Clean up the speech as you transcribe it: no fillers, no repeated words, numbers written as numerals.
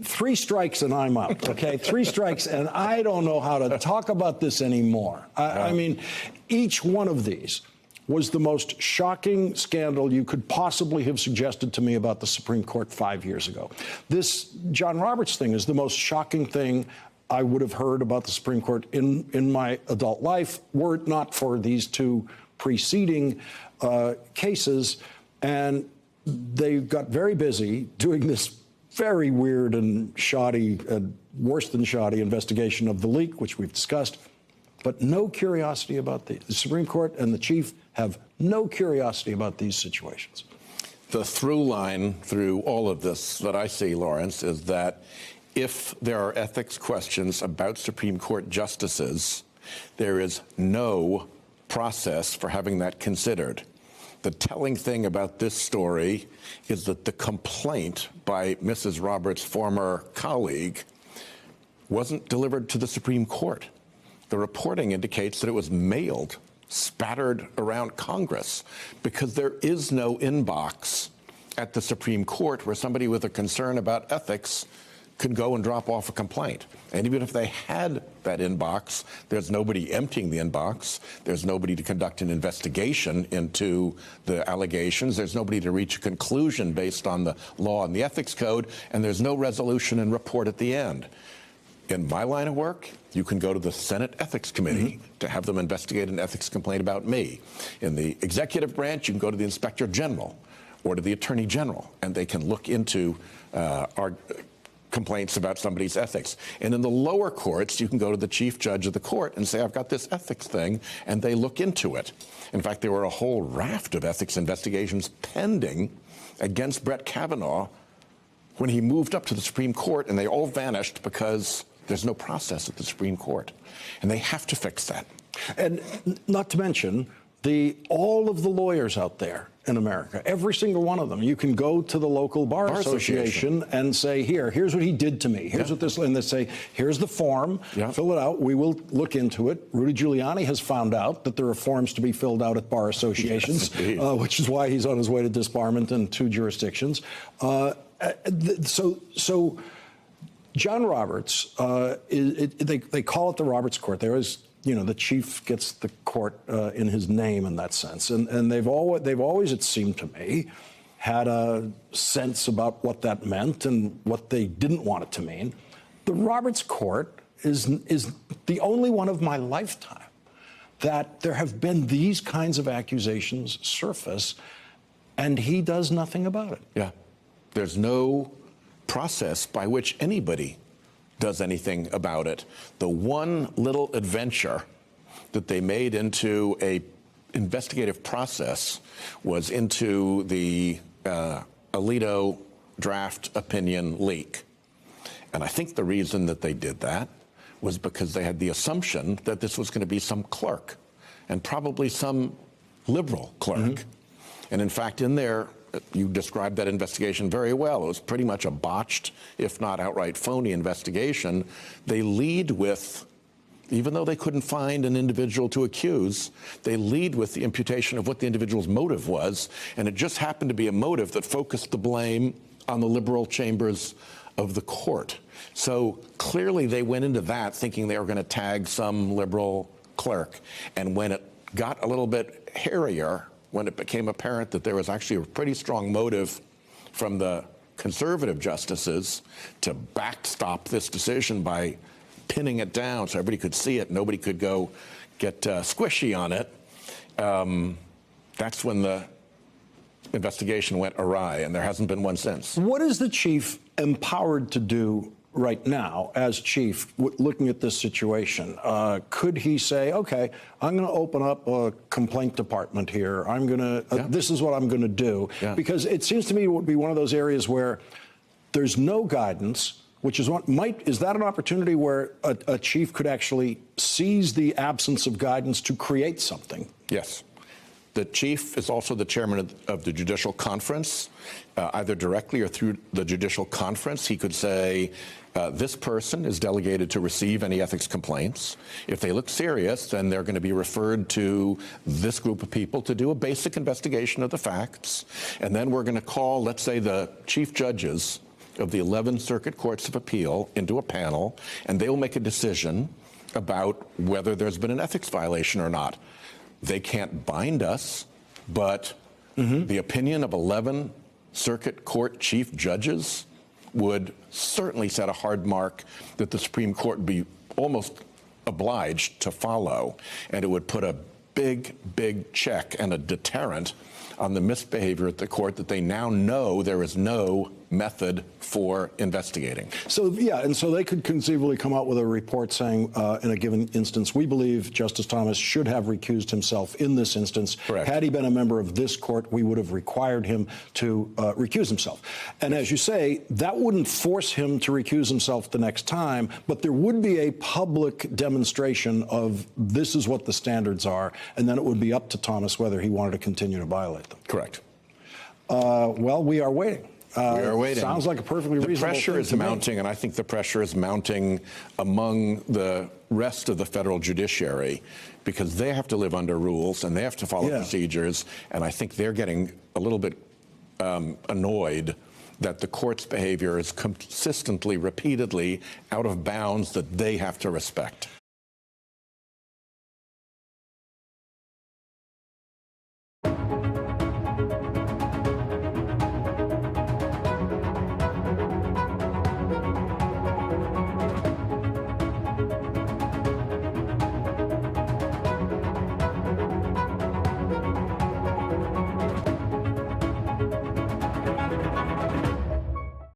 3 strikes and I'm out, okay? 3 strikes and I don't know how to talk about this anymore. I mean, each one of these was the most shocking scandal you could possibly have suggested to me about the Supreme Court 5 years ago. This John Roberts thing is the most shocking thing I would have heard about the Supreme Court in my adult life, were it not for these 2 preceding cases. And they got very busy doing this very weird and shoddy, worse than shoddy investigation of the leak, which we've discussed, but no curiosity about the Supreme Court and the chief have no curiosity about these situations. The through line through all of this that I see, Lawrence, is that if there are ethics questions about Supreme Court justices, there is no process for having that considered. The telling thing about this story is that the complaint by Mrs. Roberts' former colleague wasn't delivered to the Supreme Court. The reporting indicates that it was mailed, spattered around Congress, because there is no inbox at the Supreme Court where somebody with a concern about ethics could go and drop off a complaint. And even if they had that inbox, there's nobody emptying the inbox. There's nobody to conduct an investigation into the allegations. There's nobody to reach a conclusion based on the law and the ethics code. And there's no resolution and report at the end. In my line of work, you can go to the Senate Ethics Committee to have them investigate an ethics complaint about me. In the executive branch, you can go to the Inspector General or to the Attorney General, and they can look into our complaints about somebody's ethics. And in the lower courts, you can go to the chief judge of the court and say, I've got this ethics thing, and they look into it. In fact, there were a whole raft of ethics investigations pending against Brett Kavanaugh when he moved up to the Supreme Court, and they all vanished because there's no process at the Supreme Court. And they have to fix that. And not to mention all of the lawyers out there in America, every single one of them. You can go to the local bar association and say, here's what he did to me. Here's what this, and they say, here's the form, fill it out. We will look into it. Rudy Giuliani has found out that there are forms to be filled out at bar associations, which is why he's on his way to disbarment in 2 jurisdictions. So John Roberts, they call it the Roberts Court. There is, the chief gets the court in his name in that sense, and they've always, it seemed to me, had a sense about what that meant and what they didn't want it to mean. The Roberts Court is the only one of my lifetime that there have been these kinds of accusations surface, and he does nothing about it. Yeah. There's no process by which anybody does anything about it. The one little adventure that they made into a investigative process was into the Alito draft opinion leak. And I think the reason that they did that was because they had the assumption that this was going to be some clerk, and probably some liberal clerk. And in fact, in there, you described that investigation very well. It was pretty much a botched, if not outright phony investigation. They lead with, even though they couldn't find an individual to accuse, they lead with the imputation of what the individual's motive was. And it just happened to be a motive that focused the blame on the liberal chambers of the court. So clearly they went into that thinking they were going to tag some liberal clerk. And when it got a little bit hairier, when it became apparent that there was actually a pretty strong motive from the conservative justices to backstop this decision by pinning it down so everybody could see it, nobody could go get squishy on it, that's when the investigation went awry, and there hasn't been one since. What is the chief empowered to do right now as chief, looking at this situation? Could he say, okay, I'm going to open up a complaint department here. I'm going to, this is what I'm going to do. Because it seems to me it would be one of those areas where there's no guidance, which is what is that an opportunity where a chief could actually seize the absence of guidance to create something? Yes. The chief is also the chairman of the Judicial Conference, either directly or through the Judicial Conference. He could say, this person is delegated to receive any ethics complaints. If they look serious, then they're going to be referred to this group of people to do a basic investigation of the facts. And then we're going to call, let's say, the chief judges of the 11 circuit courts of appeal into a panel, and they will make a decision about whether there's been an ethics violation or not. They can't bind us, but the opinion of 11 circuit court chief judges would certainly set a hard mark that the Supreme Court would be almost obliged to follow, and it would put a big, big check and a deterrent on the misbehavior at the court that they now know there is no method for investigating. So, yeah, and so they could conceivably come out with a report saying, in a given instance, we believe Justice Thomas should have recused himself in this instance. Correct. Had he been a member of this court, we would have required him to recuse himself. And as you say, that wouldn't force him to recuse himself the next time, but there would be a public demonstration of this is what the standards are, and then it would be up to Thomas whether he wanted to continue to violate them. Correct. Well, we are waiting. We are waiting. Sounds like a perfectly reasonable thing. The pressure is mounting, and I think the pressure is mounting among the rest of the federal judiciary because they have to live under rules and they have to follow procedures, and I think they're getting a little bit annoyed that the court's behavior is consistently, repeatedly out of bounds that they have to respect.